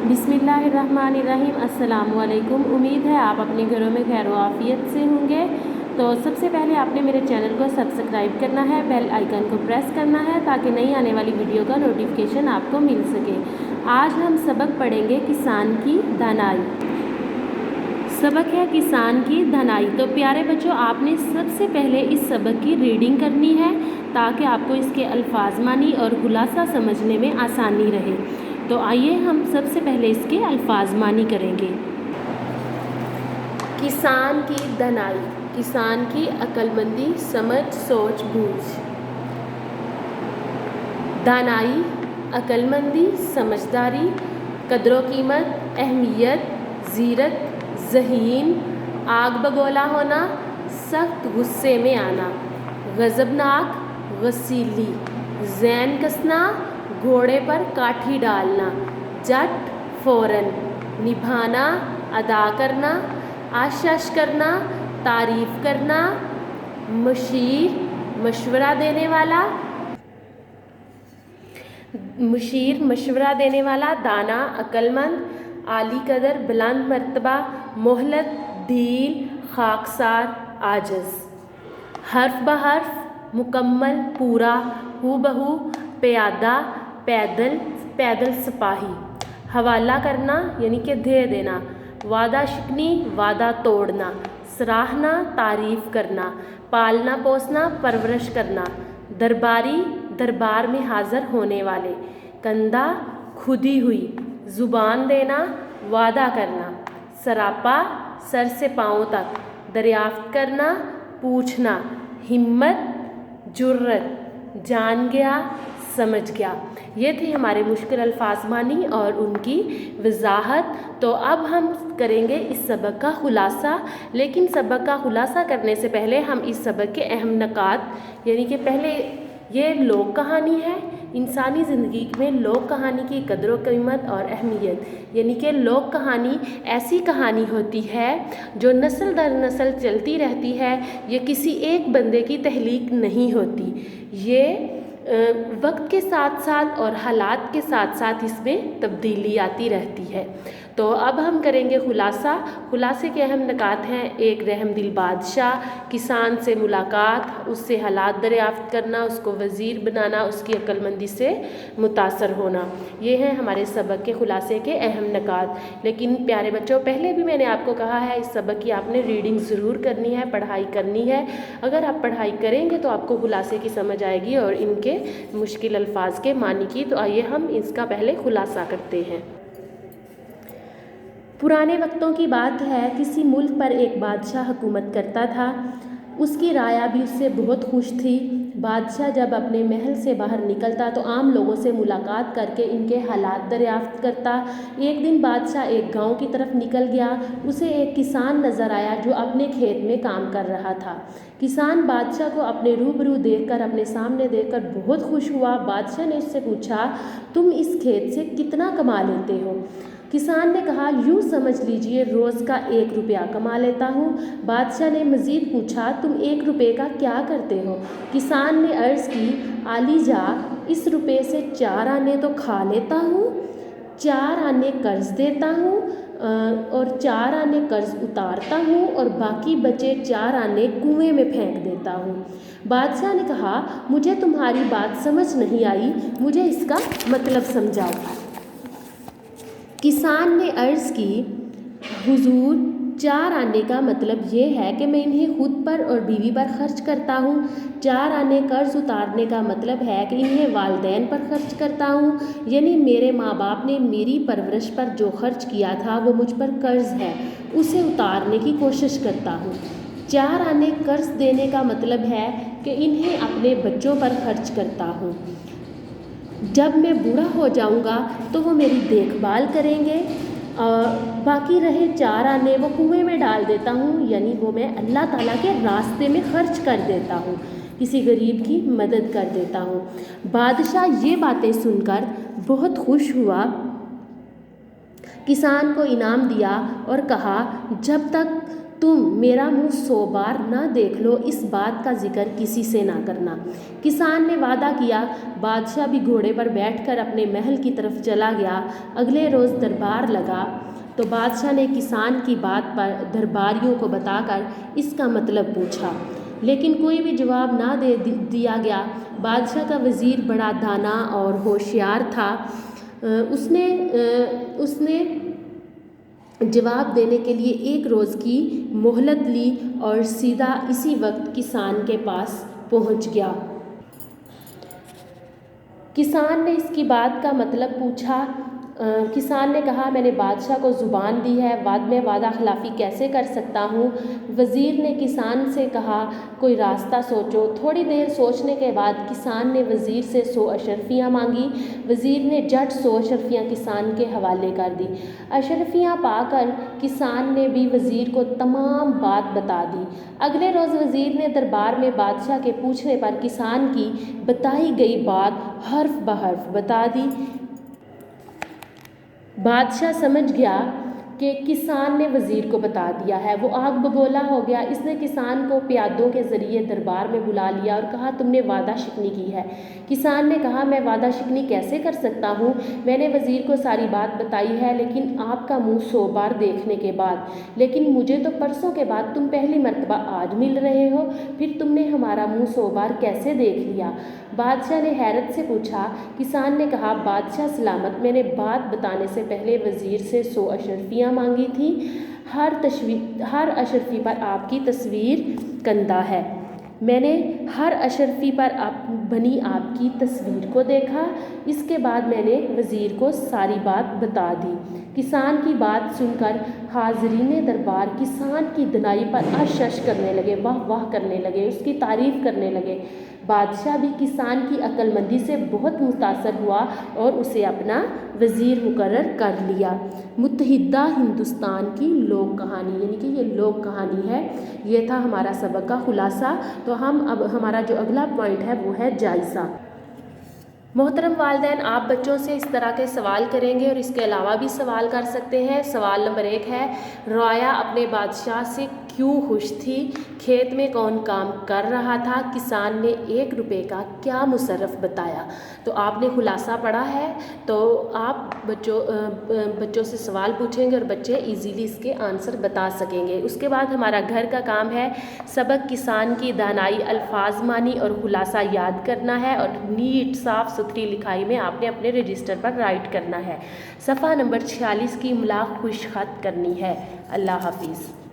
बिस्मिल्लाहिर्रहमानिर्रहीम। अस्सलाम वालेकुम। उम्मीद है आप अपने घरों में खैर व आफियत से होंगे। तो सबसे पहले आपने मेरे चैनल को सब्सक्राइब करना है, बेल आइकन को प्रेस करना है ताकि नई आने वाली वीडियो का नोटिफिकेशन आपको मिल सके। आज हम सबक पढ़ेंगे किसान की धनाई। सबक है किसान की धनाई। तो प्यारे बच्चों, आपने सबसे पहले इस सबक की रीडिंग करनी है ताकि आपको इसके अल्फाज मानी और खुलासा समझने में आसानी रहे। तो आइए हम सबसे पहले इसके अल्फाज मानी करेंगे। किसान की धनाई, किसान की अक्लमंदी, समझ, सोच, बूझ। दानाई, अक्लमंदी, समझदारी, कदरो कीमत, अहमियत, जीरत, ज़हीन, आग बगोला होना, सख्त गुस्से में आना, गज़बनाक, गसीली, ज़ैन कसना, घोड़े पर काठी डालना, जट, फ़ौरन, निभाना, अदा करना, आश्वस्त करना, तारीफ़ करना, मशीर, मशवरा देने वाला, मुशीर, मशवरा देने वाला, दाना, अक्लमंद, आली कदर, बुलंद मर्तबा, मोहलत, ढील, खाकसार, आजज़। हर्फ ब हर्फ, मुकम्मल, पूरा, हू बहू, प्यादा, पैदल, पैदल सिपाही। हवाला करना यानी कि दे देना, वादा शिकनी, वादा तोड़ना, सराहना, तारीफ़ करना, पालना पोसना, परवरिश करना, दरबारी, दरबार में हाज़िर होने वाले, कंधा, खुदी हुई, ज़ुबान देना, वादा करना, सरापा, सर से पाँव तक, दरियाफ्त करना, पूछना, हिम्मत, जुर्रत, जान गया, समझ गया। ये थे हमारे मुश्किल अल्फाज मानी और उनकी वजाहत। तो अब हम करेंगे इस सबक का खुलासा, लेकिन सबक का खुलासा करने से पहले हम इस सबक के अहम नकात यानी कि पहले ये लोक कहानी है। इंसानी ज़िंदगी में लोक कहानी की कदर कीमत और अहमियत यानी कि लोक कहानी ऐसी कहानी होती है जो नस्ल दर नस्ल चलती रहती है। ये किसी एक बंदे की तहलीक नहीं होती, ये वक्त के साथ साथ और हालात के साथ साथ इसमें तब्दीली आती रहती है। तो अब हम करेंगे खुलासा। खुलासे के अहम नकात हैं: एक, रहमदिल बादशाह, किसान से मुलाकात, उससे हालात दरियाफ्त करना, उसको वज़ीर बनाना, उसकी अक्लमंदी से मुतासर होना। ये हैं हमारे सबक के खुलासे के अहम नकात। लेकिन प्यारे बच्चों, पहले भी मैंने आपको कहा है इस सबक की आपने रीडिंग ज़रूर करनी है, पढ़ाई करनी है। अगर आप पढ़ाई करेंगे तो आपको खुलासे की समझ आएगी और इनके मुश्किल अल्फाज के मानी की। तो आइए हम इसका पहले खुलासा करते हैं। पुराने वक्तों की बात है, किसी मुल्क पर एक बादशाह हुकूमत करता था। उसकी राया भी उससे बहुत खुश थी। बादशाह जब अपने महल से बाहर निकलता तो आम लोगों से मुलाकात करके इनके हालात दरियाफ्त करता। एक दिन बादशाह एक गांव की तरफ निकल गया। उसे एक किसान नज़र आया जो अपने खेत में काम कर रहा था। किसान बादशाह को अपने रूबरू देखकर, अपने सामने देखकर बहुत खुश हुआ। बादशाह ने उससे पूछा, तुम इस खेत से कितना कमा लेते हो? किसान ने कहा, यूँ समझ लीजिए रोज़ का 1 रुपया कमा लेता हूँ। बादशाह ने मज़ीद पूछा, तुम 1 रुपये का क्या करते हो? किसान ने अर्ज़ की, आलीजा, इस रुपये से 4 आने तो खा लेता हूँ, 4 आने कर्ज़ देता हूँ और 4 आने कर्ज़ उतारता हूँ और बाकी बचे 4 आने कुएं में फेंक देता हूँ। बादशाह ने कहा, मुझे तुम्हारी बात समझ नहीं आई, मुझे इसका मतलब समझाओ। किसान ने अर्ज़ की, हुजूर, 4 आने का मतलब ये है कि मैं इन्हें खुद पर और बीवी पर खर्च करता हूँ। 4 आने कर्ज़ उतारने का मतलब है कि इन्हें वालिदैन पर खर्च करता हूँ, यानी मेरे माँ बाप ने मेरी परवरिश पर जो खर्च किया था वो मुझ पर कर्ज़ है, उसे उतारने की कोशिश करता हूँ। 4 आने कर्ज़ देने का मतलब है कि इन्हें अपने बच्चों पर खर्च करता हूँ। जब मैं बूढ़ा हो जाऊंगा तो वो मेरी देखभाल करेंगे। बाकी रहे 4 आने वो कुएं में डाल देता हूँ, यानी वो मैं अल्लाह ताला के रास्ते में खर्च कर देता हूँ, किसी गरीब की मदद कर देता हूँ। बादशाह ये बातें सुनकर बहुत खुश हुआ, किसान को इनाम दिया और कहा, जब तक तुम मेरा मुंह 100 बार ना देख लो, इस बात का जिक्र किसी से ना करना। किसान ने वादा किया। बादशाह भी घोड़े पर बैठकर अपने महल की तरफ चला गया। अगले रोज़ दरबार लगा तो बादशाह ने किसान की बात पर दरबारियों को बताकर इसका मतलब पूछा, लेकिन कोई भी जवाब ना दिया गया। बादशाह का वज़ीर बड़ा दाना और होशियार था। उसने जवाब देने के लिए 1 रोज़ की मोहलत ली और सीधा इसी वक्त किसान के पास पहुंच गया। किसान ने इसकी बात का मतलब पूछा। किसान ने कहा, मैंने बादशाह को ज़ुबान दी है, मैं वादा खिलाफ़ी कैसे कर सकता हूँ। वज़ीर ने किसान से कहा, कोई रास्ता सोचो। थोड़ी देर सोचने के बाद किसान ने वज़ीर से 100 अशरफियाँ मांगी। वज़ीर ने झट 100 अशरफियाँ किसान के हवाले कर दी। अशरफियाँ पाकर किसान ने भी वज़ीर को तमाम बात बता दी। अगले रोज़ वज़ीर ने दरबार में बादशाह के पूछने पर किसान की बताई गई बात हर्फ बहर्फ बता दी। बादशाह समझ गया कि किसान ने वज़ीर को बता दिया है। वो आग बबूला हो गया। इसने किसान को प्यादों के ज़रिए दरबार में बुला लिया और कहा, तुमने वादा शिकनी की है। किसान ने कहा, मैं वादा शिकनी कैसे कर सकता हूँ। मैंने वज़ीर को सारी बात बताई है, लेकिन आपका मुंह 100 बार देखने के बाद। लेकिन मुझे तो परसों के बाद तुम पहली मर्तबा आज मिल रहे हो, फिर तुमने हमारा मुंह 100 बार कैसे देख लिया। बादशाह ने हैरत से पूछा। किसान ने कहा, बादशाह सलामत, मैंने बात बताने से पहले वज़ीर से 100 अशरफियाँ मांगी थी। हर अशरफी पर आपकी तस्वीर कंदा है। मैंने हर अशरफी पर बनी आपकी तस्वीर को देखा। इसके बाद मैंने वज़ीर को सारी बात बता दी। किसान की बात सुनकर हाज़रीन दरबार किसान की दनाई पर अश करने लगे, वाह वाह करने लगे, उसकी तारीफ़ करने लगे। बादशाह भी किसान की अक्लमंदी से बहुत मुतासर हुआ और उसे अपना वज़ीर मुकर्रर कर लिया। मुत्तहिदा हिंदुस्तान की लोक कहानी, यानी कि ये लोक कहानी है। ये था हमारा सबक का खुलासा। तो हम अब हमारा जो अगला पॉइंट है वो है जायज़ा। मोहतरम वालिदैन, आप बच्चों से इस तरह के सवाल करेंगे और इसके अलावा भी सवाल कर सकते हैं। सवाल नंबर 1 है, रोया अपने बादशाह से क्यों खुश थी? खेत में कौन काम कर रहा था? किसान ने 1 रुपये का क्या मुसर्रफ बताया? तो आपने खुलासा पढ़ा है, तो आप बच्चों से सवाल पूछेंगे और बच्चे इजीली इसके आंसर बता सकेंगे। उसके बाद हमारा घर का काम है सबक किसान की दानाई, अल्फाज मानी और खुलासा याद करना है और नीट साफ़ सुथरी लिखाई में आपने अपने रजिस्टर पर राइट करना है। सफ़ा नंबर 46 की इमला खुश खत करनी है। अल्लाह हाफिज़।